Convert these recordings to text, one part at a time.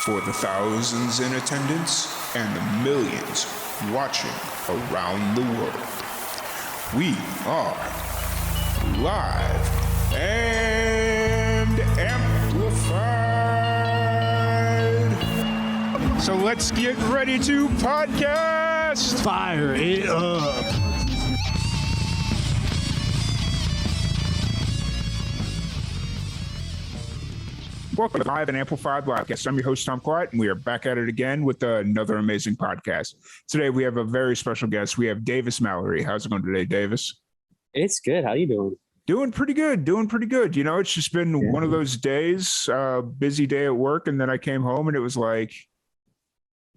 For the thousands in attendance and the millions watching around the world, we are live and amplified. So let's get ready to podcast. Fire it up. Welcome to Live and Amplified Livecast. I'm your host, Tom Quiet, and we are back at it again with another amazing podcast. Today, we have a very special guest. We have Davis Mallory. How's it going today, Davis? It's good. How you doing? Doing pretty good. You know, it's just been one of those days, busy day at work, and then I came home and it was like,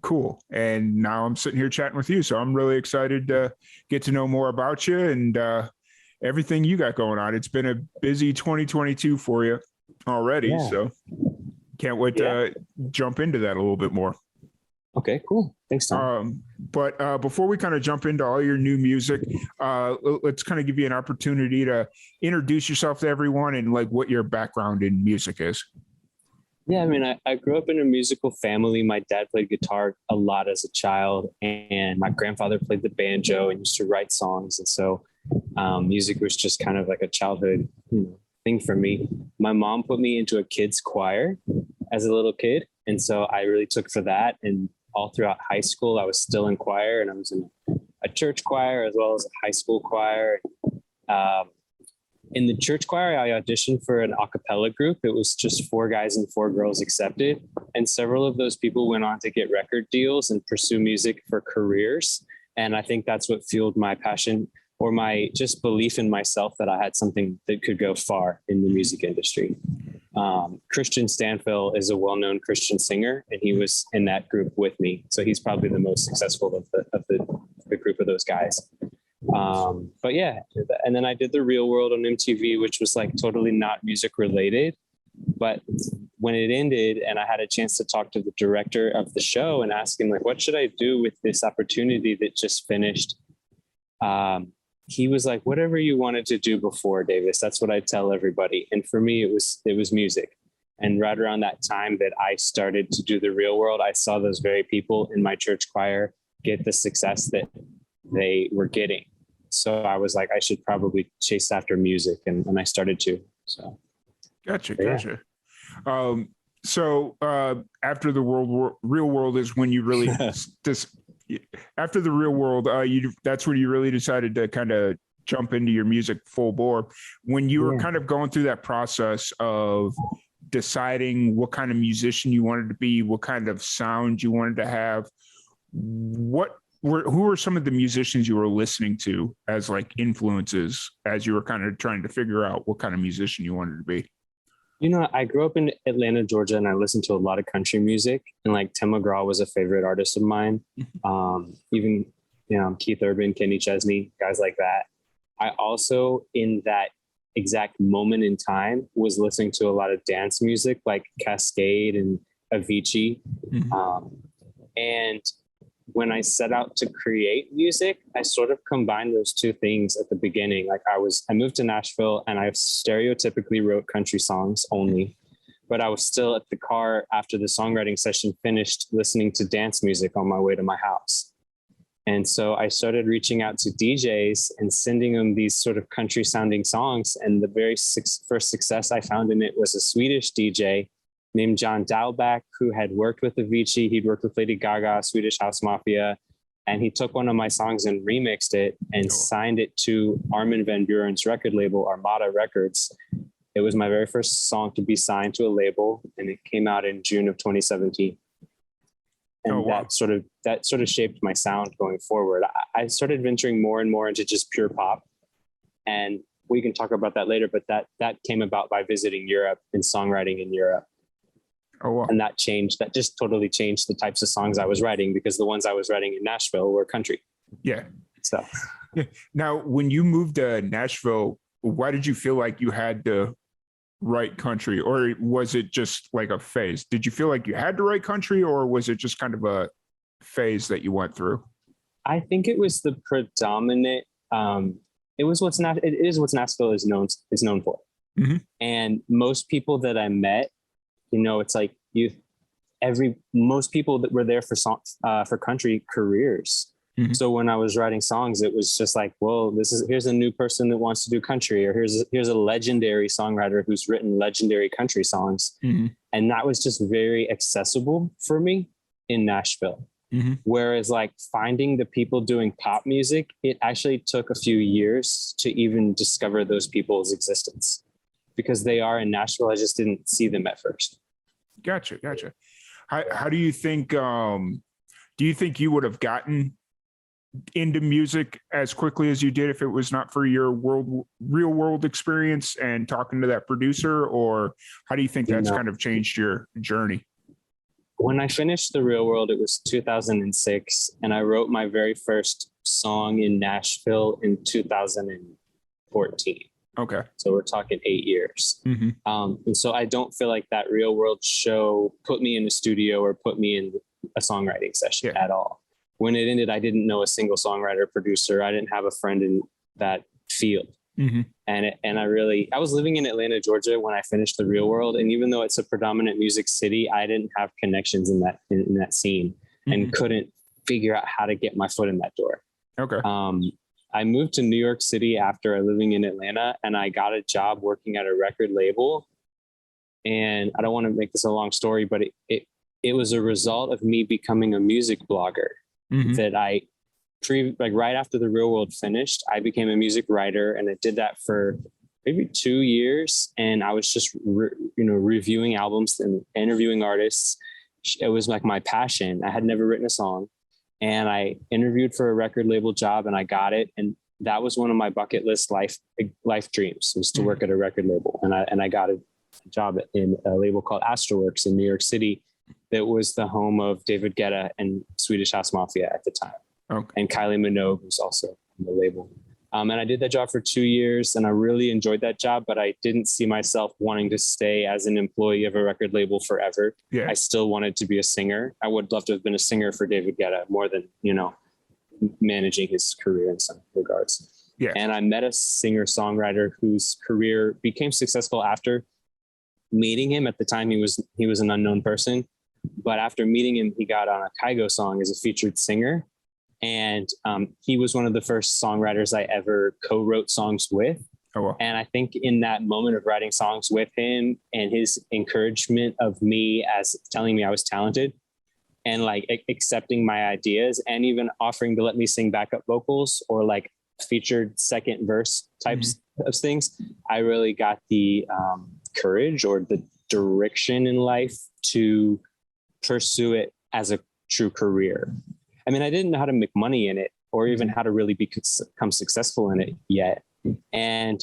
cool. And now I'm sitting here chatting with you. So I'm really excited to get to know more about you and everything you got going on. It's been a busy 2022 for you already. So can't wait to jump into that a little bit more. Okay, cool. Thanks, Tom. But before we kind of jump into all your new music, let's kind of give you an opportunity to introduce yourself to everyone and like what your background in music is. Yeah, I mean, I grew up in a musical family. My dad played guitar a lot as a child, and my grandfather played the banjo and used to write songs. And so music was just kind of like a childhood thing for me. My mom put me into a kids choir as a little kid. And so I really took for that. And all throughout high school, I was still in choir, and I was in a church choir as well as a high school choir. In the church choir, I auditioned for an a cappella group. It was just 4 guys and 4 girls accepted. And several of those people went on to get record deals and pursue music for careers. And I think that's what fueled my passion or my just belief in myself that I had something that could go far in the music industry. Christian Stanfill is a well-known Christian singer, and he was in that group with me. So he's probably the most successful of the group of those guys. But yeah, and then I did The Real World on MTV, which was like totally not music related. But when it ended and I had a chance to talk to the director of the show and ask him, like, what should I do with this opportunity that just finished? He was like, whatever you wanted to do before, Davis. That's what I tell everybody. And for me, it was music. And right around that time that I started to do The Real World, I saw those very people in my church choir get the success that they were getting. So I was like, I should probably chase after music. And I started to. So. Gotcha. So after the Real World is when you really after The Real World, that's when you really decided to kind of jump into your music full bore. When you were kind of going through that process of deciding what kind of musician you wanted to be, what kind of sound you wanted to have, who were some of the musicians you were listening to as like influences as you were kind of trying to figure out what kind of musician you wanted to be? You know, I grew up in Atlanta, Georgia, and I listened to a lot of country music. And like Tim McGraw was a favorite artist of mine. Even, Keith Urban, Kenny Chesney, guys like that. I also, in that exact moment in time, was listening to a lot of dance music like Cascade and Avicii. And when I set out to create music, I sort of combined those two things at the beginning. Like I moved to Nashville and I stereotypically wrote country songs only, but I was still at the car after the songwriting session finished listening to dance music on my way to my house. And so I started reaching out to DJs and sending them these sort of country sounding songs. And the very first success I found in it was a Swedish DJ named John Dalback, who had worked with Avicii. He'd worked with Lady Gaga, Swedish House Mafia, and he took one of my songs and remixed it and signed it to Armin van Buuren's record label, Armada Records. It was my very first song to be signed to a label, and it came out in June of 2017. And that sort of shaped my sound going forward. I started venturing more and more into just pure pop, and we can talk about that later, but that came about by visiting Europe and songwriting in Europe. And that just totally changed the types of songs I was writing, because the ones I was writing in Nashville were country. Yeah. So now, when you moved to Nashville, why did you feel like you had to write country, or was it just like a phase? Did you feel like you had to write country, or was it just kind of a phase that you went through? I think it was the predominant. It is what Nashville is known for. And most people that I met, it's like most people that were there for country careers. Mhm. So when I was writing songs, it was just like, well, here's a new person that wants to do country, or here's a legendary songwriter who's written legendary country songs. Mhm. And that was just very accessible for me in Nashville. Mhm. Whereas like finding the people doing pop music, it actually took a few years to even discover those people's existence, because they are in Nashville. I just didn't see them at first. Gotcha. How do you think you would have gotten into music as quickly as you did if it was not for your real world experience and talking to that producer? Or how do you think that's kind of changed your journey? When I finished The Real World, it was 2006, and I wrote my very first song in Nashville in 2014. Okay. So we're talking 8 years. Mhm. And so I don't feel like that Real World show put me in a studio or put me in a songwriting session at all. When it ended, I didn't know a single songwriter, producer. I didn't have a friend in that field. Mhm. And I was living in Atlanta, Georgia when I finished The Real World. And even though it's a predominant music city, I didn't have connections in that scene and couldn't figure out how to get my foot in that door. Okay. I moved to New York City after living in Atlanta, and I got a job working at a record label. And I don't want to make this a long story, but it was a result of me becoming a music blogger that right after The Real World finished, I became a music writer, and I did that for maybe 2 years. And I was just, reviewing albums and interviewing artists. It was like my passion. I had never written a song, and I interviewed for a record label job, and I got it. And that was one of my bucket list life dreams, was to work at a record label. And I got a job in a label called Astroworks in New York City. That was the home of David Guetta and Swedish House Mafia at the time. Okay. And Kylie Minogue was also on the label. And I did that job for 2 years, and I really enjoyed that job, but I didn't see myself wanting to stay as an employee of a record label forever. Yeah. I still wanted to be a singer. I would love to have been a singer for David Guetta more than, managing his career in some regards. Yeah. And I met a singer-songwriter whose career became successful after meeting him. At the time, he was an unknown person. But after meeting him, he got on a Kygo song as a featured singer. And he was one of the first songwriters I ever co-wrote songs with. Oh, wow. And I think in that moment of writing songs with him and his encouragement of me, as telling me I was talented and like accepting my ideas, and even offering to let me sing backup vocals or like featured second verse types of things, I really got the courage or the direction in life to pursue it as a true career. I mean, I didn't know how to make money in it or even how to really become successful in it yet. And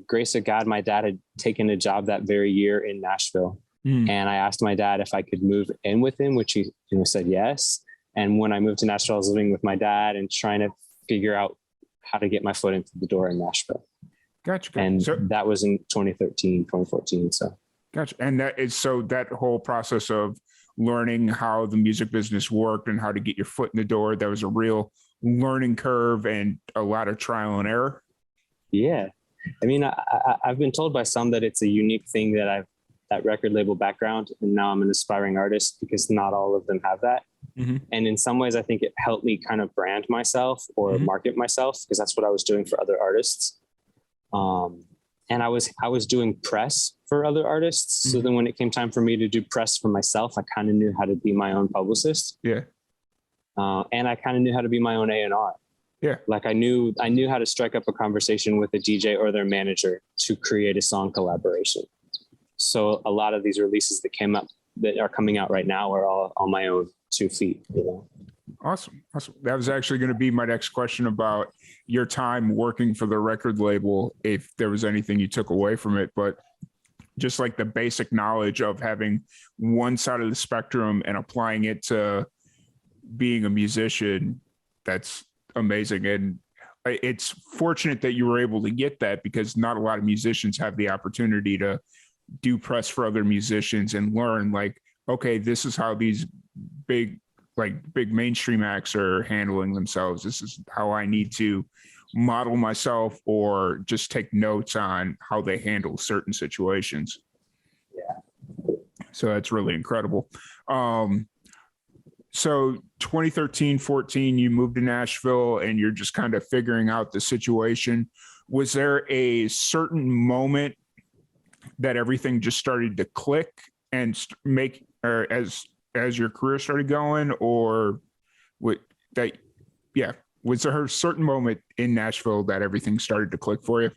grace of God, my dad had taken a job that very year in Nashville. And I asked my dad if I could move in with him, which he said yes. And when I moved to Nashville, I was living with my dad and trying to figure out how to get my foot into the door in Nashville. Gotcha. And that was in 2013, 2014. So. Gotcha. And that whole process of learning how the music business worked and how to get your foot in the door, that was a real learning curve and a lot of trial and error. Yeah. I mean, I've been told by some that it's a unique thing that I've that record label background, and now I'm an aspiring artist, because not all of them have that. And in some ways, I think it helped me kind of brand myself or market myself, because that's what I was doing for other artists. And I was doing press for other artists. So then when it came time for me to do press for myself, I kind of knew how to be my own publicist. Yeah. And I kind of knew how to be my own A&R. Yeah. Like I knew how to strike up a conversation with a DJ or their manager to create a song collaboration. So a lot of these releases that are coming out right now are all on my own 2 feet, Awesome. That was actually going to be my next question about your time working for the record label, if there was anything you took away from it, but just like the basic knowledge of having one side of the spectrum and applying it to being a musician, that's amazing. And it's fortunate that you were able to get that, because not a lot of musicians have the opportunity to do press for other musicians and learn, like, okay, this is how these big mainstream acts are handling themselves. This is how I need to model myself, or just take notes on how they handle certain situations. Yeah. So that's really incredible. So 2013, 14, you moved to Nashville and you're just kind of figuring out the situation. Was there a certain moment that everything just started to click and make, or as your career started going, or what that, yeah, was there a certain moment in Nashville that everything started to click for you?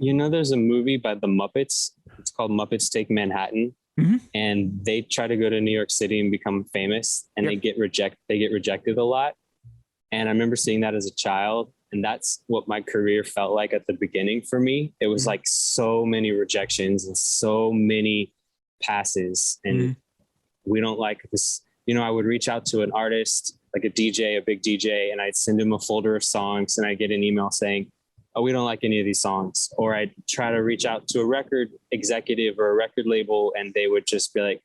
You know, there's a movie by the Muppets. It's called Muppets Take Manhattan. Mm-hmm. And they try to go to New York City and become famous, and they get rejected a lot. And I remember seeing that as a child, and that's what my career felt like at the beginning for me. It was like so many rejections and so many passes, and we don't like this. You know, I would reach out to an artist, like a DJ, a big DJ, and I'd send him a folder of songs, and I'd get an email saying, oh, we don't like any of these songs. Or I'd try to reach out to a record executive or a record label, and they would just be like,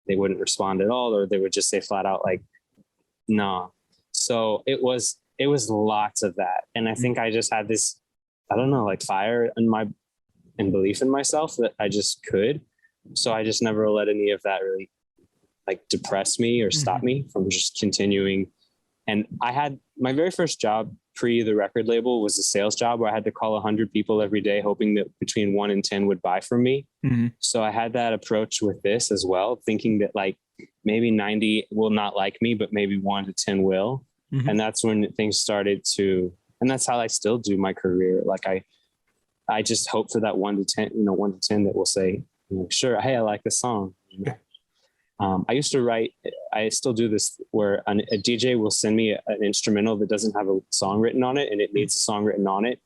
they wouldn't respond at all, or they would just say flat out like, nah. So it was lots of that. And I think I just had this, I don't know, like fire and belief in myself that I just could. So I just never let any of that really like depress me or stop me from just continuing. And I had my very first job pre the record label was a sales job where I had to call 100 people every day, hoping that between 1 and 10 would buy from me. So I had that approach with this as well, thinking that like maybe 90 will not like me, but maybe 1 to 10 will. And that's when things started to, and that's how I still do my career. Like I just hope for that 1 to 10, 1 to 10 that will say, sure, hey, I like this song. I used to write, I still do this where a DJ will send me an instrumental that doesn't have a song written on it and it needs a song written on it.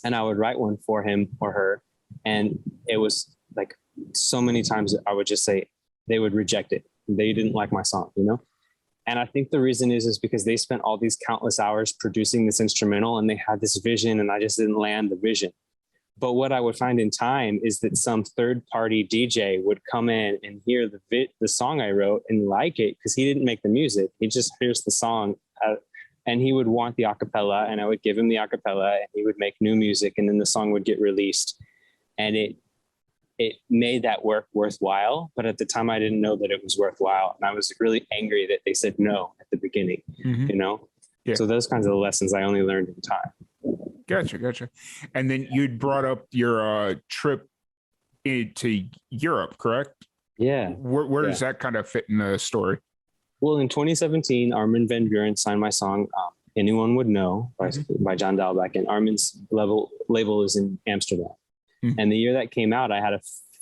And I would write one for him or her. And it was like so many times I would just say they would reject it. They didn't like my song, And I think the reason is because they spent all these countless hours producing this instrumental and they had this vision and I just didn't land the vision. But what I would find in time is that some third-party DJ would come in and hear the song I wrote and like it because he didn't make the music. He just hears the song and he would want the acapella, and I would give him the acapella, and he would make new music, and then the song would get released. And it made that work worthwhile. But at the time, I didn't know that it was worthwhile, and I was really angry that they said no at the beginning. Yeah. So those kinds of lessons I only learned in time. Gotcha. And then you'd brought up your trip to Europe, correct? Yeah. Where does that kind of fit in the story? Well, in 2017, Armin van Buuren signed my song, Anyone Would Know by John Dahlbeck, and Armin's label is in Amsterdam. And the year that came out, I had a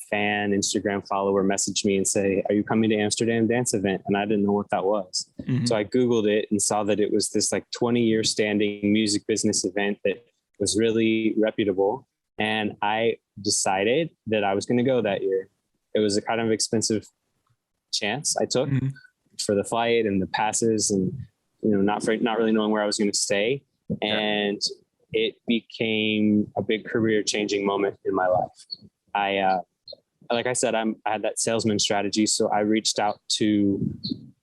fan Instagram follower message me and say, are you coming to Amsterdam dance event? And I didn't know what that was. So I Googled it and saw that it was this like 20-year standing music business event that was really reputable. And I decided that I was going to go that year. It was a kind of expensive chance I took for the flight and the passes and, not really knowing where I was going to stay. And it became a big career changing moment in my life. Like I said, I had that salesman strategy. So I reached out to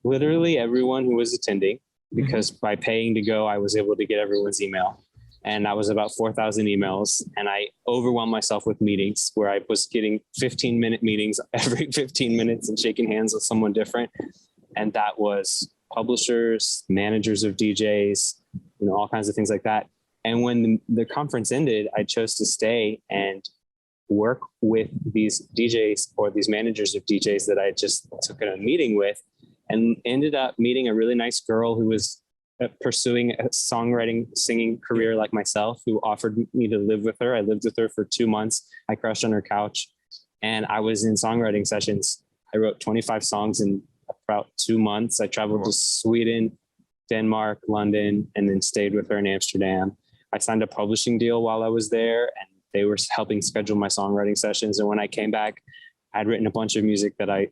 literally everyone who was attending because by paying to go, I was able to get everyone's email. And that was about 4,000 emails. And I overwhelmed myself with meetings where I was getting 15-minute meetings every 15 minutes and shaking hands with someone different. And that was publishers, managers of DJs, all kinds of things like that. And when the conference ended, I chose to stay and work with these DJs or these managers of DJs that I just took a meeting with, and ended up meeting a really nice girl who was pursuing a songwriting, singing career like myself, who offered me to live with her. I lived with her for 2 months. I crashed on her couch and I was in songwriting sessions. I wrote 25 songs in about 2 months. I traveled to Sweden, Denmark, London, and then stayed with her in Amsterdam. I signed a publishing deal while I was there, and they were helping schedule my songwriting sessions. And when I came back, I'd written a bunch of music that I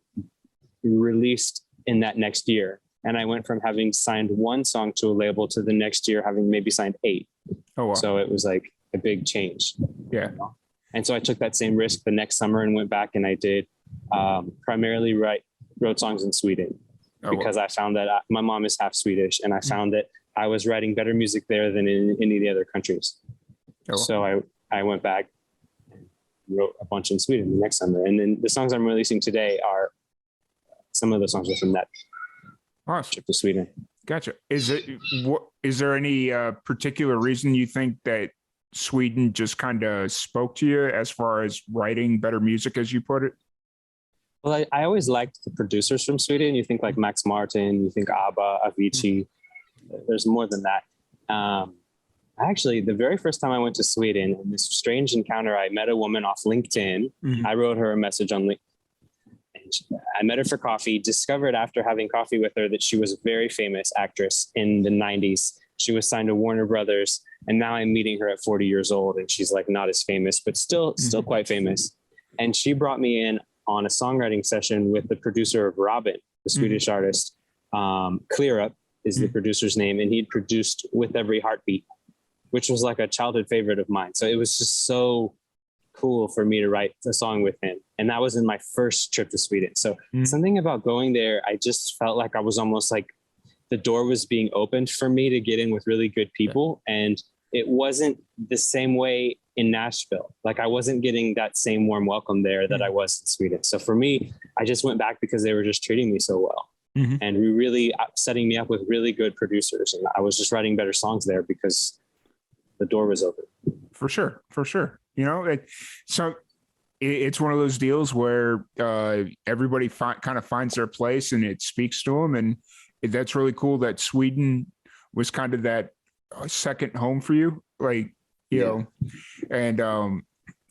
released in that next year. And I went from having signed 1 song to a label to the next year having maybe signed 8. Oh, wow. So it was like a big change. Yeah. And so I took that same risk the next summer and went back, and I did primarily wrote songs in Sweden because I found that my mom is half Swedish, and I found that I was writing better music there than in any of the other countries. So I went back, wrote a bunch in Sweden the next summer. And then the songs I'm releasing today are some of the songs are from that trip to Sweden. Gotcha. Is there any particular reason you think that Sweden just kind of spoke to you as far as writing better music, as you put it? Well, I always liked the producers from Sweden. You think like Max Martin, you think ABBA, Avicii. There's more than that. Actually, the very first time I went to Sweden, in this strange encounter, I met a woman off LinkedIn. I wrote her a message on LinkedIn. I met her for coffee, discovered after having coffee with her that she was a very famous actress in the 90s. She was signed to Warner Brothers, and now I'm meeting her at 40 years old, and she's like not as famous, but still quite famous. And she brought me in on a songwriting session with the producer of Robin, the Swedish artist. Clear Up is the producer's name, and he'd produced With Every Heartbeat, which was like a childhood favorite of mine. So it was just so cool for me to write a song with him. And that was in my first trip to Sweden. So something about going there, I just felt like I was almost like the door was being opened for me to get in with really good people. And it wasn't the same way in Nashville. Like I wasn't getting that same warm welcome there that I was in Sweden. So for me, I just went back because they were just treating me so well. And we really setting me up with really good producers. And I was just writing better songs there because the door was open. For sure. You know, it's one of those deals where everybody kind of finds their place and it speaks to them. And that's really cool that Sweden was kind of that second home for you. Like, you know, and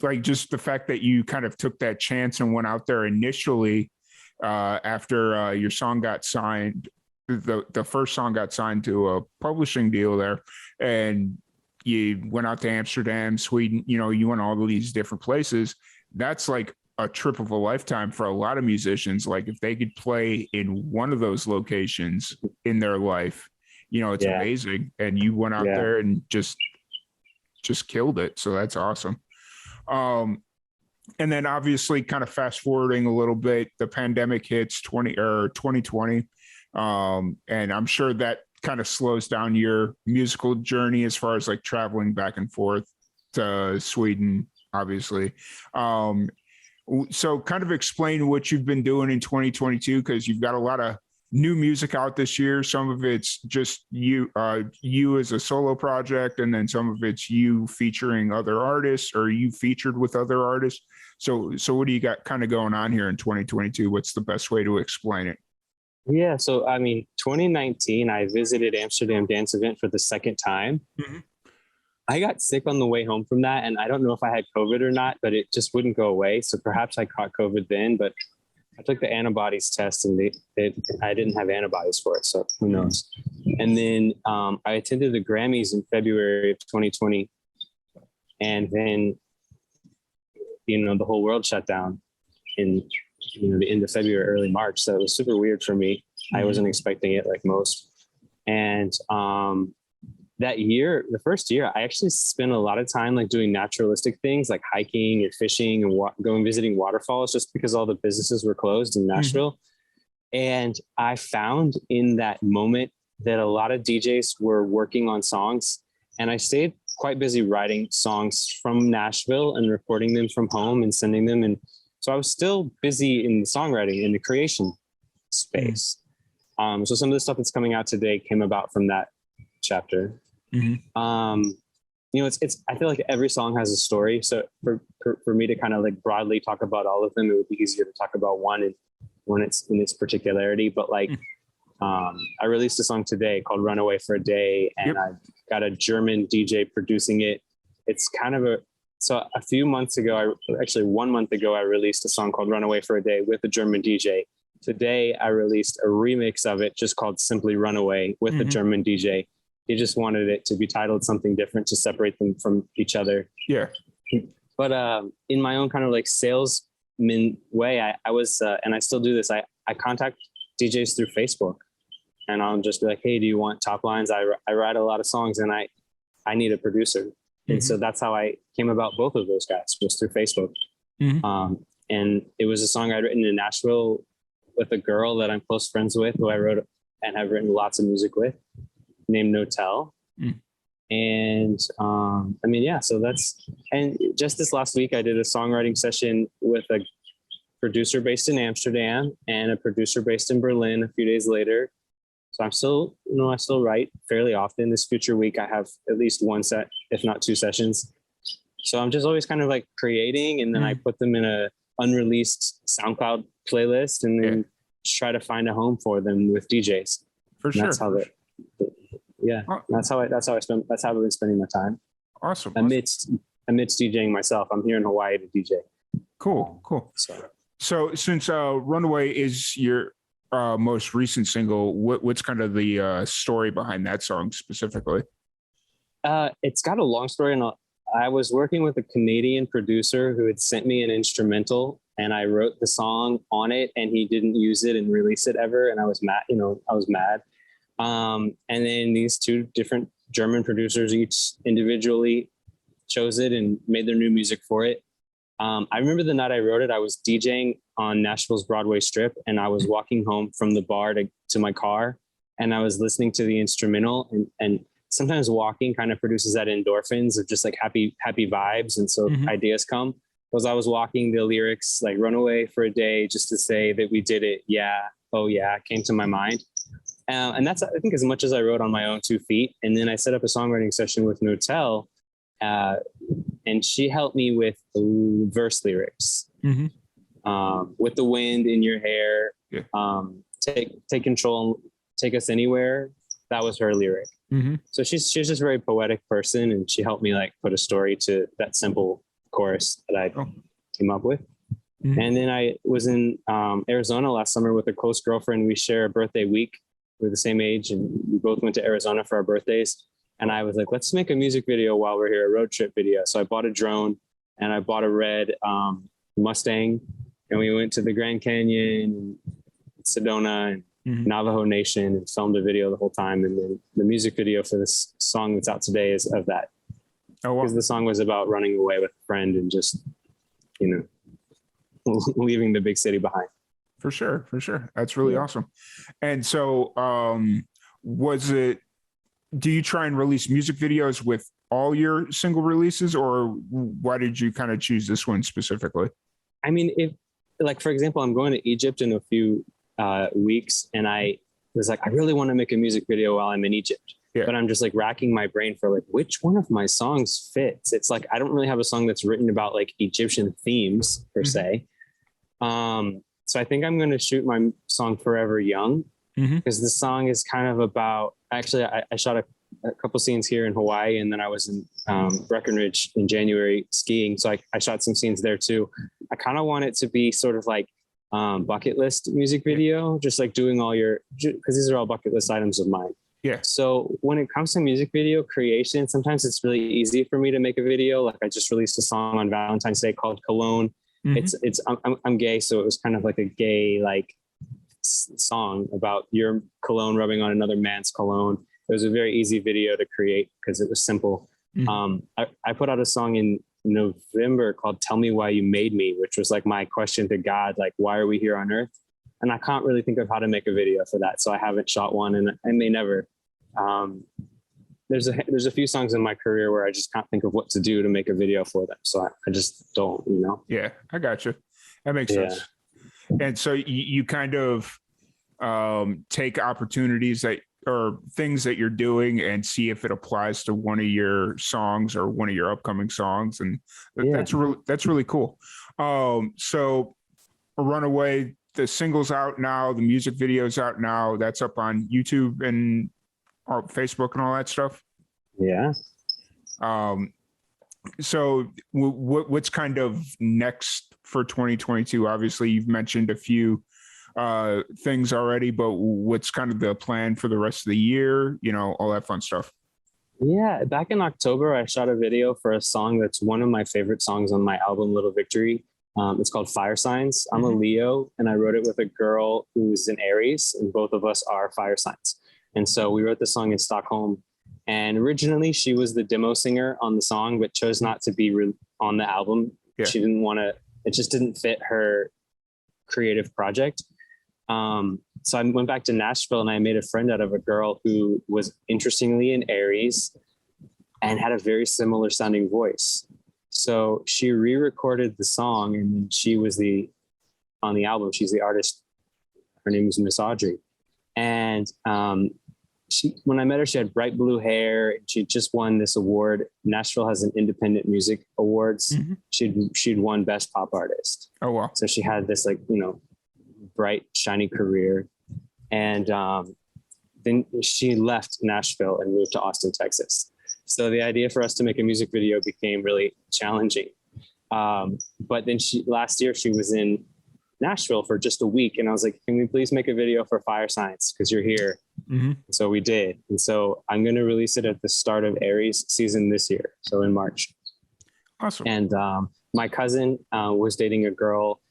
like just the fact that you kind of took that chance and went out there initially after your song got signed, the first song got signed to a publishing deal there, and you went out to Amsterdam, Sweden, you know, you went all of these different places. That's like a trip of a lifetime for a lot of musicians. Like if they could play in one of those locations in their life, you know, it's amazing. And you went out there and just killed it. So that's awesome. And then obviously kind of fast forwarding a little bit, the pandemic hits 2020. And I'm sure that kind of slows down your musical journey as far as like traveling back and forth to Sweden, obviously. So kind of explain what you've been doing in 2022, because you've got a lot of new music out this year. Some of it's just you as a solo project, and then some of it's you featuring other artists or you featured with other artists. So what do you got kind of going on here in 2022? What's the best way to explain it? Yeah. So, I mean, 2019, I visited Amsterdam Dance Event for the second time. I got sick on the way home from that, and I don't know if I had COVID or not, but it just wouldn't go away. So perhaps I caught COVID then, but I took the antibodies test and I didn't have antibodies for it. So who knows? And then I attended the Grammys in February of 2020. And then, you know, the whole world shut down in, you know, the end of February, early March. So it was super weird for me. I wasn't expecting it like most. And that year, the first year, I actually spent a lot of time like doing naturalistic things like hiking and fishing and going visiting waterfalls, just because all the businesses were closed in Nashville. And I found in that moment that a lot of DJs were working on songs, and I stayed quite busy writing songs from Nashville and recording them from home and sending them. And so I was still busy in the songwriting, in the creation space. So some of the stuff that's coming out today came about from that chapter. You know, it's I feel like every song has a story. So for me to kind of like broadly talk about all of them, it would be easier to talk about one and when it's in its particularity. But like I released a song today called Runaway for a Day, and I've got a German DJ producing it. It's kind of a few months ago, actually 1 month ago, I released a song called Runaway for a Day with a German DJ. Today I released a remix of it just called Simply Runaway with a German DJ. He just wanted it to be titled something different to separate them from each other. Yeah. But in my own kind of like salesman way, I was, and I still do this, I contact DJs through Facebook, and I'll just be like, hey, do you want top lines? I write a lot of songs, and I need a producer. And so that's how I came about both of those guys, was through Facebook. And it was a song I'd written in Nashville with a girl that I'm close friends with, who I wrote and have written lots of music with, named Notel. And I mean, yeah, so and just this last week, I did a songwriting session with a producer based in Amsterdam and a producer based in Berlin a few days later. So I'm still, I still write fairly often. This future week, I have at least one set, if not two sessions. So I'm just always kind of like creating, and then I put them in a unreleased SoundCloud playlist, and then try to find a home for them with DJs. For sure. That's how that's how I've been spending my time. Awesome. Amidst DJing myself. I'm here in Hawaii to DJ. Cool. So since Runaway is your most recent single, what's kind of the story behind that song specifically? It's got a long story, and I was working with a Canadian producer who had sent me an instrumental, and I wrote the song on it, and he didn't use it and release it ever. And I was mad, I was mad. And then these two different German producers each individually chose it and made their new music for it. I remember the night I wrote it, I was DJing on Nashville's Broadway Strip, and I was walking home from the bar to my car, and I was listening to the instrumental, and sometimes walking kind of produces that endorphins of just like happy vibes. And so ideas come. As I was walking, the lyrics like "run away for a day just to say that we did it." Yeah. Oh yeah. Came to my mind. And that's, I think, as much as I wrote on my own 2 feet. And then I set up a songwriting session with Notel, and she helped me with verse lyrics. With the wind in your hair, take control, take us anywhere. That was her lyric. So she's just a very poetic person, and she helped me like put a story to that simple chorus that I came up with. And then I was in Arizona last summer with a close girlfriend. We share a birthday week. We're the same age, and we both went to Arizona for our birthdays. And I was like, let's make a music video while we're here, a road trip video. So I bought a drone, and I bought a red Mustang, and we went to the Grand Canyon, Sedona, and Navajo Nation, and filmed a video the whole time. And then the music video for this song that's out today is of that. Oh, wow. Because the song was about running away with a friend and just, leaving the big city behind. For sure. That's really awesome. And so do you try and release music videos with all your single releases, or why did you kind of choose this one specifically? I mean, for example, I'm going to Egypt in a few weeks, and I was like, I really want to make a music video while I'm in Egypt. But I'm just like racking my brain for like, which one of my songs fits? It's like, I don't really have a song that's written about like Egyptian themes per se. So I think I'm going to shoot my song Forever Young, because the song is kind of about, actually, I shot a couple scenes here in Hawaii, and then I was in Breckenridge in January skiing. So I shot some scenes there too. I kind of want it to be sort of like bucket list music video, just like doing all because these are all bucket list items of mine. Yeah. So when it comes to music video creation, sometimes it's really easy for me to make a video. Like I just released a song on Valentine's Day called Cologne. I'm gay, so it was kind of like a gay song about your cologne rubbing on another man's cologne. It was a very easy video to create because it was simple. I put out a song in November called "Tell Me Why You Made Me," which was like my question to God, like, why are we here on Earth? And I can't really think of how to make a video for that, so I haven't shot one, and I may never. There's a few songs in my career where I just can't think of what to do to make a video for them. So I just don't, Yeah, I got you. That makes sense. And so you kind of take opportunities or things that you're doing and see if it applies to one of your songs or one of your upcoming songs. And that's really cool. So Runaway, the single's out now, the music video's out now. That's up on YouTube and Facebook and all that stuff. Yeah. So what's kind of next for 2022? Obviously you've mentioned a few things already, but what's kind of the plan for the rest of the year, all that fun stuff? Yeah. Back in October, I shot a video for a song that's one of my favorite songs on my album, Little Victory. It's called Fire Signs. I'm a Leo, and I wrote it with a girl who's an Aries, and both of us are fire signs. And so we wrote the song in Stockholm, and originally she was the demo singer on the song, but chose not to be on the album. Yeah. She didn't want to, it just didn't fit her creative project. So I went back to Nashville, and I made a friend out of a girl who was interestingly an Aries, and had a very similar sounding voice. So she re-recorded the song, and then she was on the album. She's the artist. Her name is Miss Audrey. And when I met her, she had bright blue hair. She just won this award. Nashville has an independent music awards. Mm-hmm. She'd won best pop artist. Oh, wow. So she had this bright, shiny career. And then she left Nashville and moved to Austin, Texas. So the idea for us to make a music video became really challenging. But then last year she was in Nashville for just a week. And I was like, can we please make a video for Fire Signs? Because you're here. Mm-hmm. So we did. And so I'm going to release it at the start of Aries season this year. So in March. Awesome. And my cousin was dating a girl.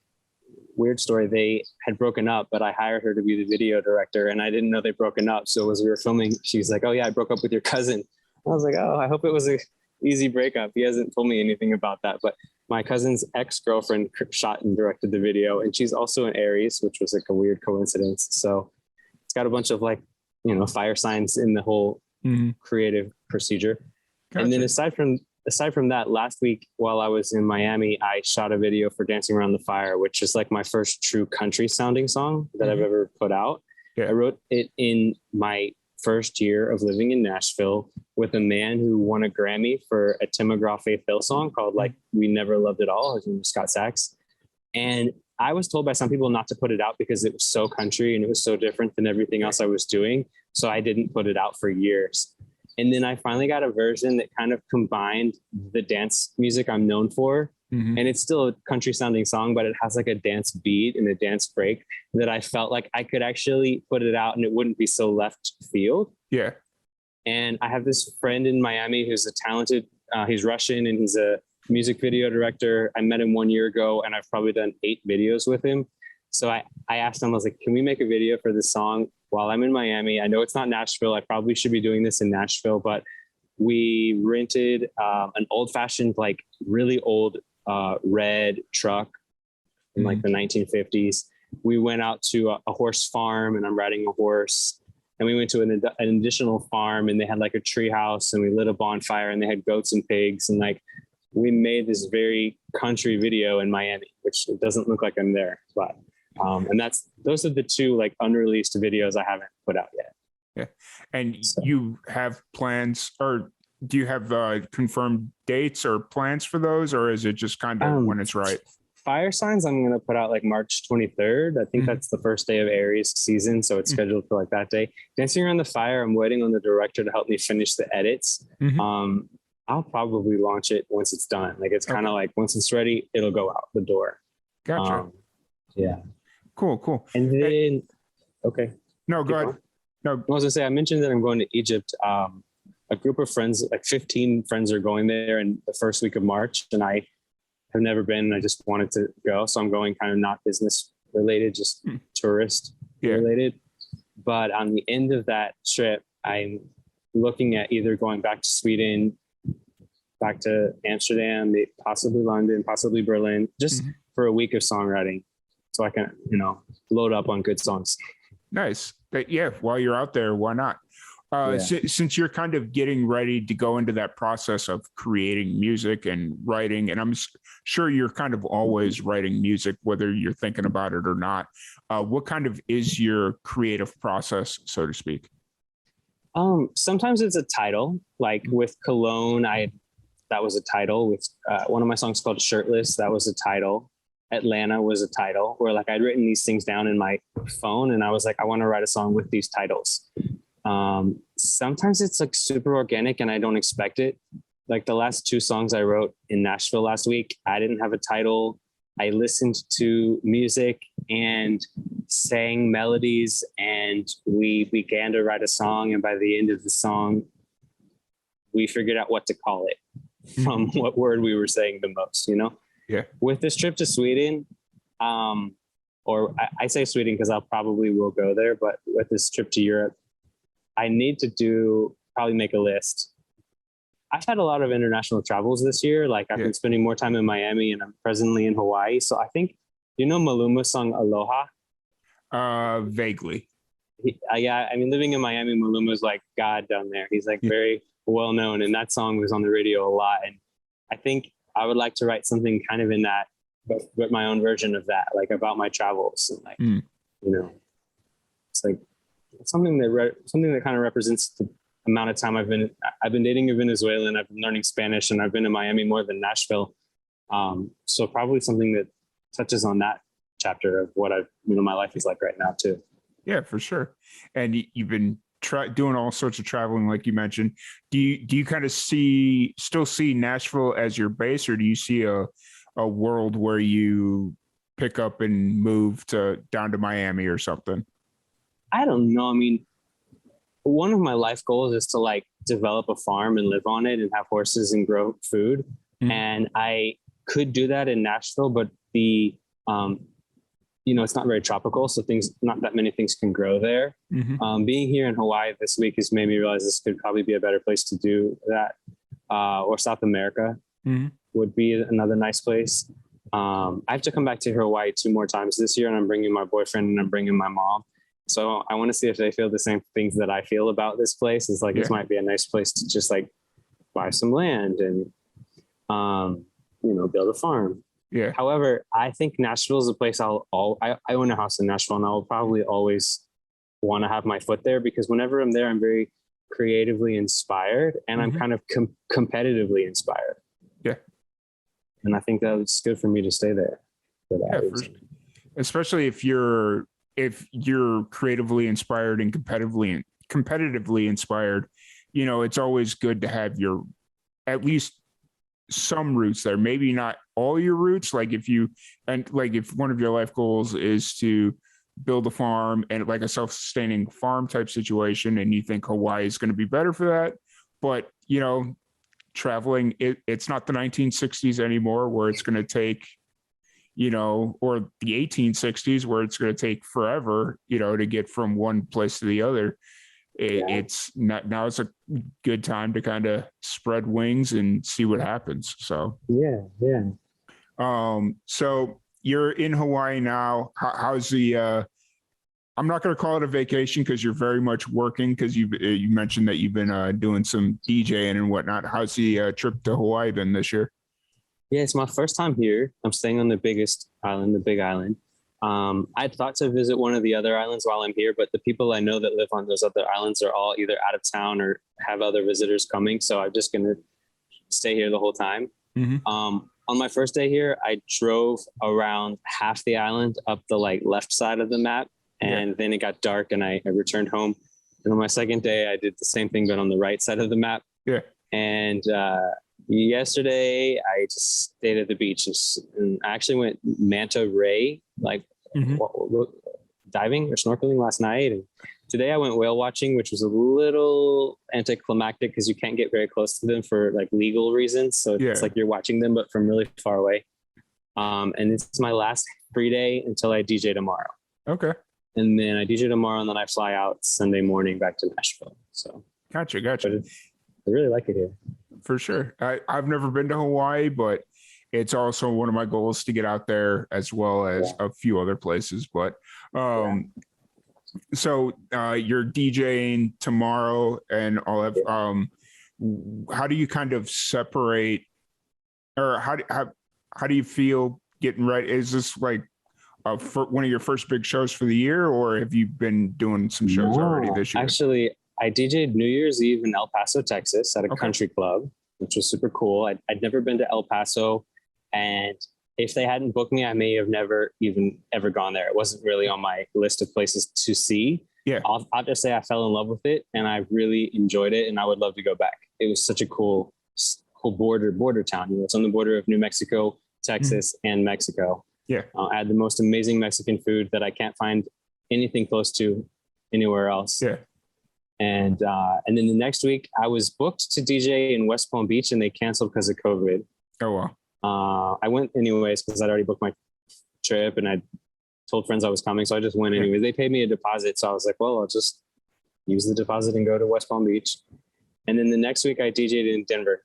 Weird story. They had broken up, but I hired her to be the video director. And I didn't know they'd broken up. So as we were filming, she's like, oh yeah, I broke up with your cousin. I was like, oh, I hope it was a easy breakup. He hasn't told me anything about that. But my cousin's ex-girlfriend shot and directed the video. And she's also an Aries, which was like a weird coincidence. So it's got a bunch of fire signs in the whole creative procedure. Gotcha. And then aside from that, last week while I was in Miami, I shot a video for Dancing Around the Fire, which is like my first true country sounding song that I've ever put out. Yeah. I wrote it in my first year of living in Nashville with a man who won a Grammy for a Tim McGraw Faith Hill song called We Never Loved It All. His name was Scott Sachs. And I was told by some people not to put it out because it was so country and it was so different than everything else I was doing. So I didn't put it out for years. And then I finally got a version that kind of combined the dance music I'm known for. Mm-hmm. And it's still a country sounding song, but it has like a dance beat and a dance break that I felt like I could actually put it out and it wouldn't be so left field. Yeah. And I have this friend in Miami who's a talented, he's Russian and he's a music video director. I met him 1 year ago and I've probably done 8 videos with him. So I asked him, I was like, can we make a video for this song while I'm in Miami? I know it's not Nashville. I probably should be doing this in Nashville, but we rented an old fashioned, like really old red truck in like the 1950s. We went out to a horse farm and I'm riding a horse. And we went to an additional farm and they had like a tree house and we lit a bonfire and they had goats and pigs. And like, we made this very country video in Miami, which it doesn't look like I'm there, but, and those are the 2 like unreleased videos I haven't put out yet. Yeah. And so, you have plans, or do you have confirmed dates or plans for those, or is it just kind of when it's right? Fire Signs, I'm going to put out like March 23rd. I think that's the first day of Aries season. So it's scheduled for like that day. Dancing Around the Fire, I'm waiting on the director to help me finish the edits. I'll probably launch it once it's done. Like it's kind of like once it's ready, it'll go out the door. Gotcha. Yeah. Cool. And then, okay. No, go ahead. No, I was going to say, I mentioned that I'm going to Egypt. A group of friends, like 15 friends are going there in the first week of March. And I have never been, and I just wanted to go. So I'm going kind of not business related, just tourist related. But on the end of that trip, I'm looking at either going back to Sweden, back to Amsterdam, possibly London, possibly Berlin, just for a week of songwriting. So I can, load up on good songs. Nice. But yeah, while you're out there, why not? Since you're kind of getting ready to go into that process of creating music and writing, and I'm sure you're kind of always writing music, whether you're thinking about it or not, what kind of is your creative process, so to speak? Sometimes it's a title, like with Cologne, that was a title. With one of my songs called Shirtless, that was a title. Atlanta was a title, where like I'd written these things down in my phone and I was like, I want to write a song with these titles. Sometimes it's like super organic and I don't expect it. Like the last 2 songs I wrote in Nashville last week, I didn't have a title. I listened to music and sang melodies and we began to write a song. And by the end of the song, we figured out what to call it from what word we were saying the most, Yeah. With this trip to Sweden, or I say Sweden because I'll probably will go there, but with this trip to Europe, I need to probably make a list. I've had a lot of international travels this year. Like I've been spending more time in Miami and I'm presently in Hawaii. So I think, Maluma's song Aloha? Vaguely. Living in Miami, Maluma's like God down there. He's like very well known, and that song was on the radio a lot. And I think I would like to write something kind of in that, but my own version of that, like about my travels and like, you know, it's like something that kind of represents the amount of time I've been dating a Venezuelan. I've been learning Spanish, and I've been to Miami more than Nashville. So probably something that touches on that chapter of what my life is like right now too. Yeah, for sure. And you've been doing all sorts of traveling, like you mentioned. Do you kind of still see Nashville as your base, or do you see a world where you pick up and move down to Miami or something? I don't know. I mean, one of my life goals is to like develop a farm and live on it and have horses and grow food. Mm-hmm. And I could do that in Nashville, but it's not very tropical, so not that many things can grow there. Mm-hmm. Being here in Hawaii this week has made me realize this could probably be a better place to do that. Or South America would be another nice place. I have to come back to Hawaii 2 more times this year, and I'm bringing my boyfriend and I'm bringing my mom. So I want to see if they feel the same things that I feel about this place. It's like, this might be a nice place to just like buy some land and, build a farm. Yeah. However, I think Nashville is a place I own a house in Nashville, and I will probably always want to have my foot there, because whenever I'm there, I'm very creatively inspired, and I'm kind of competitively inspired. Yeah. And I think that's good for me to stay there. For that especially if you're creatively inspired and competitively inspired, it's always good to have your, at least some roots there, maybe not all your roots. Like if one of your life goals is to build a farm and like a self-sustaining farm type situation, and you think Hawaii is going to be better for that, but traveling, it's not the 1960s anymore where it's going to take, or the 1860s where it's going to take forever, to get from one place to the other. It's not, now it's a good time to kind of spread wings and see what happens. So so you're in Hawaii now. How's the I'm not going to call it a vacation because you're very much working, because you mentioned that you've been doing some DJing and whatnot. How's the trip to Hawaii been this year? Yeah, it's my first time here. I'm staying on the biggest island, the Big Island. I'd thought to visit one of the other islands while I'm here, but the people I know that live on those other islands are all either out of town or have other visitors coming. So I'm just going to stay here the whole time. Mm-hmm. On my first day here, I drove around half the island up the left side of the map, and then it got dark and I returned home. And on my second day, I did the same thing, but on the right side of the map. Yeah. And yesterday, I just stayed at the beach, and I actually went manta ray, diving or snorkeling last night. And today I went whale watching, which was a little anticlimactic because you can't get very close to them for legal reasons. So it's like you're watching them, but from really far away. And it's my last free day until I DJ tomorrow. Okay. And then I DJ tomorrow, and then I fly out Sunday morning back to Nashville. So Gotcha. I really like it here. For sure. I've never been to Hawaii, but it's also one of my goals to get out there, as well as a few other places. But so you're DJing tomorrow and all that. How do you kind of separate, or how do you feel getting ready? Is this like one of your first big shows for the year, or have you been doing some shows already this year? Actually, I DJ'd New Year's Eve in El Paso, Texas at a country club, which was super cool. I'd never been to El Paso, and if they hadn't booked me, I may have never even ever gone there. It wasn't really on my list of places to see. Yeah. I'll just say I fell in love with it, and I really enjoyed it, and I would love to go back. It was such a cool border town. It's on the border of New Mexico, Texas, and Mexico. Yeah. I had the most amazing Mexican food that I can't find anything close to anywhere else. Yeah. And then the next week I was booked to DJ in West Palm Beach, and they canceled because of COVID. Oh, wow. I went anyways because I'd already booked my trip, and I told friends I was coming. So I just went anyways. They paid me a deposit. So I was like, well, I'll just use the deposit and go to West Palm Beach. And then the next week I DJ'd in Denver.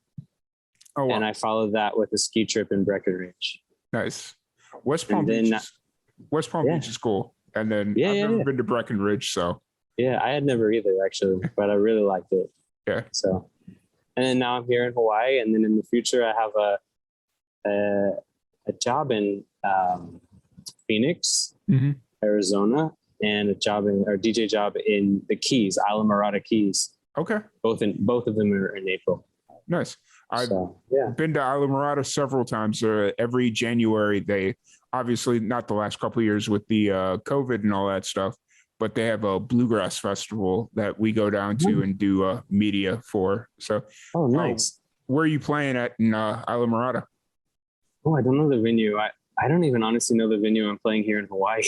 Oh, wow. And I followed that with a ski trip in Breckenridge. Nice. West Palm Beach is cool. And then I've never been to Breckenridge, so. Yeah, I had never either, actually, but I really liked it. Yeah. So And then now I'm here in Hawaii, and then in the future I have a job in Phoenix, Arizona, and a job DJ job in the Keys, Isla Morada Keys. Okay. Both of them are in April. Nice. I've been to Isla Morada several times. Every January, they obviously not the last couple of years with the COVID and all that stuff, but they have a bluegrass festival that we go down to and do media for. So, nice. Where are you playing at in Isla Morada? Oh, I don't know the venue. I don't even honestly know the venue I'm playing here in Hawaii.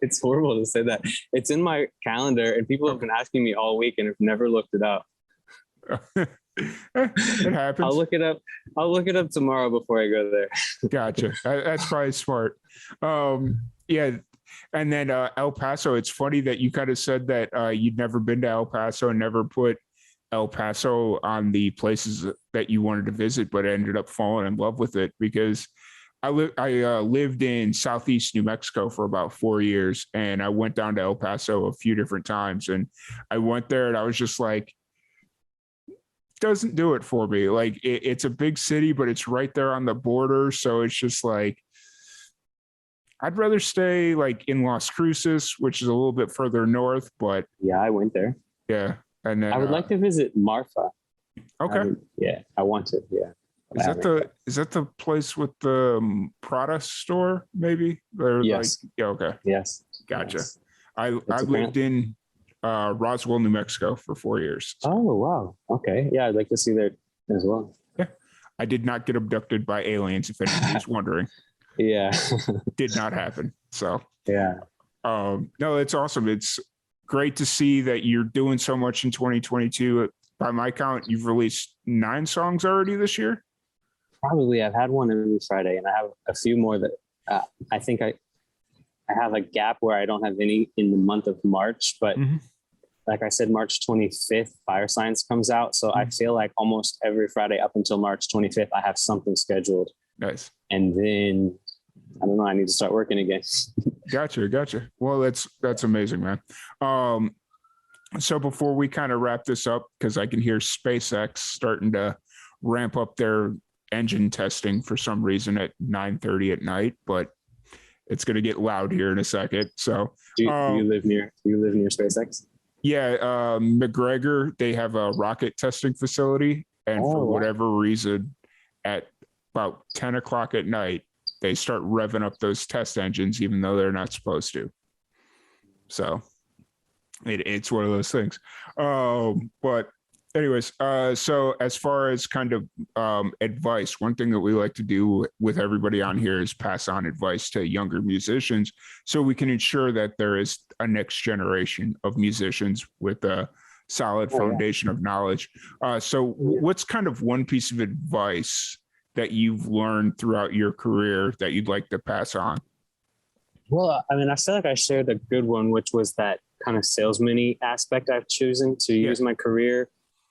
It's horrible to say that. It's in my calendar, and people have been asking me all week, and have never looked it up. It happens. I'll look it up tomorrow before I go there. Gotcha. That's probably smart. Yeah. And then El Paso, it's funny that you kind of said that you'd never been to El Paso and never put El Paso on the places that you wanted to visit, but ended up falling in love with it, because I lived in Southeast New Mexico for about 4 years, and I went down to El Paso a few different times, and I went there and I was just like, doesn't do it for me. Like it's a big city, but it's right there on the border. So it's just like, I'd rather stay like in Las Cruces, which is a little bit further north, but yeah, I went there. Yeah. And then I would like to visit Marfa. Okay. I want to. Yeah. Is that the place with the Prada store? Maybe. Yes. Okay. Yes. Gotcha. Yes. I lived in Roswell, New Mexico for 4 years. Oh, wow. Okay. Yeah, I'd like to see that as well. Yeah. I did not get abducted by aliens, if anybody's wondering. Yeah. Did not happen. So yeah. No, it's awesome. It's great to see that you're doing so much in 2022. By my count, you've released 9 songs already this year. Probably. I've had one every Friday, and I have a few more that I think I have a gap where I don't have any in the month of March, but like I said, March 25th, Fire Science comes out. So I feel like almost every Friday up until March 25th, I have something scheduled. Nice. And then, I don't know, I need to start working again. Gotcha. Well, that's amazing, man. So before we kind of wrap this up, because I can hear SpaceX starting to ramp up their engine testing for some reason at 9:30 at night, but it's going to get loud here in a second. So do you live near SpaceX? Yeah. McGregor, they have a rocket testing facility, and for whatever reason at about 10 o'clock at night, they start revving up those test engines, even though they're not supposed to. So it's one of those things. But anyways, so as far as kind of advice, one thing that we like to do with everybody on here is pass on advice to younger musicians, so we can ensure that there is a next generation of musicians with a solid foundation of knowledge. So what's kind of one piece of advice that you've learned throughout your career that you'd like to pass on? Well, I mean, I feel like I shared a good one, which was that kind of salesman-y aspect I've chosen to use my career.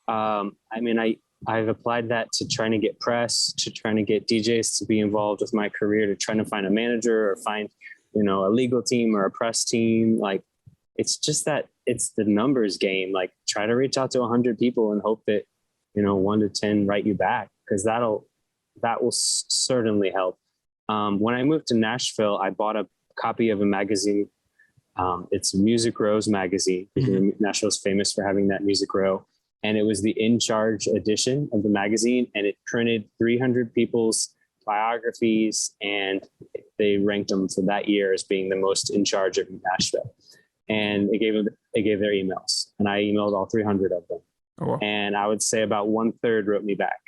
I mean, I've applied that to trying to get press, to trying to get DJs to be involved with my career, to trying to find a manager or find, a legal team or a press team. Like, it's just that it's the numbers game. Like, try to reach out to 100 people and hope that, 1 to 10 write you back, because that will certainly help. When I moved to Nashville, I bought a copy of a magazine. It's Music Row's magazine. Nashville's famous for having that Music Row. And it was the In Charge edition of the magazine, and it printed 300 people's biographies, and they ranked them for that year as being the most in charge of Nashville. And it gave their emails, and I emailed all 300 of them. Oh, wow. And I would say about 1/3 wrote me back.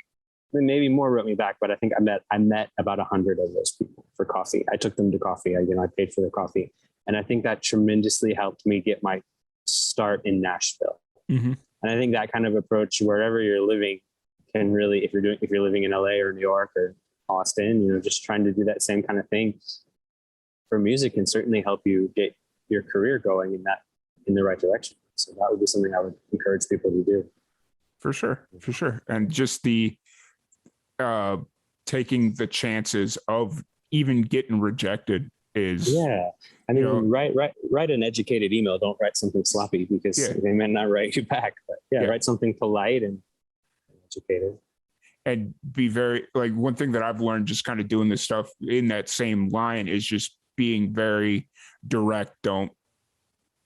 Maybe more wrote me back, but I think I met about 100 of those people for coffee. I took them to coffee. I paid for their coffee, and I think that tremendously helped me get my start in Nashville. And I think that kind of approach, wherever you're living, can really, if you're living in LA or New York or Austin, just trying to do that same kind of thing for music can certainly help you get your career going in the right direction. So that would be something I would encourage people to do. For sure. And just the taking the chances of even getting rejected is write an educated email. Don't write something sloppy, because they may not write you back, but write something polite and educated. And be very, like, one thing that I've learned just kind of doing this stuff in that same line is just being very direct. Don't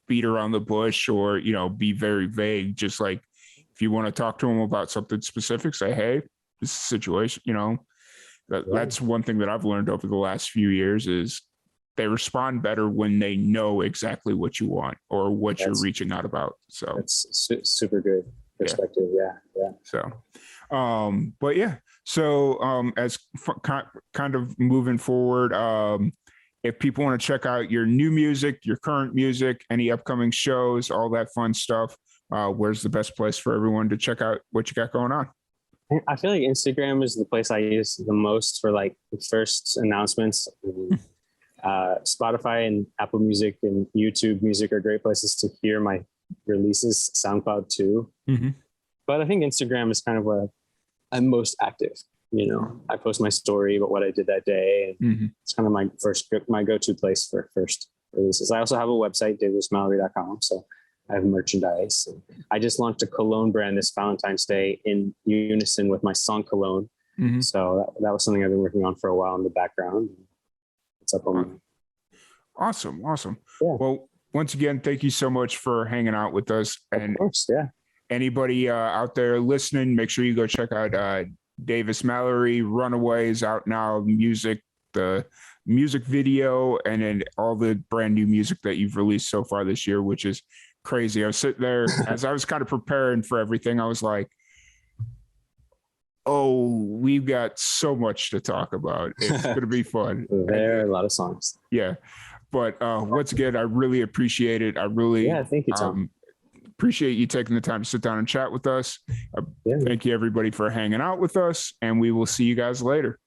beat around the bush, or, you know, be very vague. Just like, if you want to talk to them about something specific, say, hey, this is a situation, you know. That's one thing that I've learned over the last few years is they respond better when they know exactly what you want or what you're reaching out about. So that's super good perspective. Yeah. So, but yeah, so as kind of moving forward, if people want to check out your new music, your current music, any upcoming shows, all that fun stuff, where's the best place for everyone to check out what you got going on? I feel like Instagram is the place I use the most for like the first announcements. Spotify and Apple Music and YouTube Music are great places to hear my releases. SoundCloud too. Mm-hmm. But I think Instagram is kind of where I'm most active. You know, I post my story about what I did that day. And it's kind of my go-to place for first releases. I also have a website, davismallory.com. So I have merchandise. I just launched a cologne brand this Valentine's Day in unison with my song Cologne. Mm-hmm. So that was something I've been working on for a while in the background. It's up on. Awesome. Yeah. Well, once again, thank you so much for hanging out with us. And of course, yeah. Anybody out there listening, make sure you go check out Davis Mallory. Runaway is out now. The music video, and then all the brand new music that you've released so far this year, which is crazy. I was sitting there as I was kind of preparing for everything. I was like, oh, we've got so much to talk about. It's going to be fun. There are a lot of songs. Yeah. But once again, I really appreciate it. Thank you, Tom. Appreciate you taking the time to sit down and chat with us. Thank you, everybody, for hanging out with us, and we will see you guys later.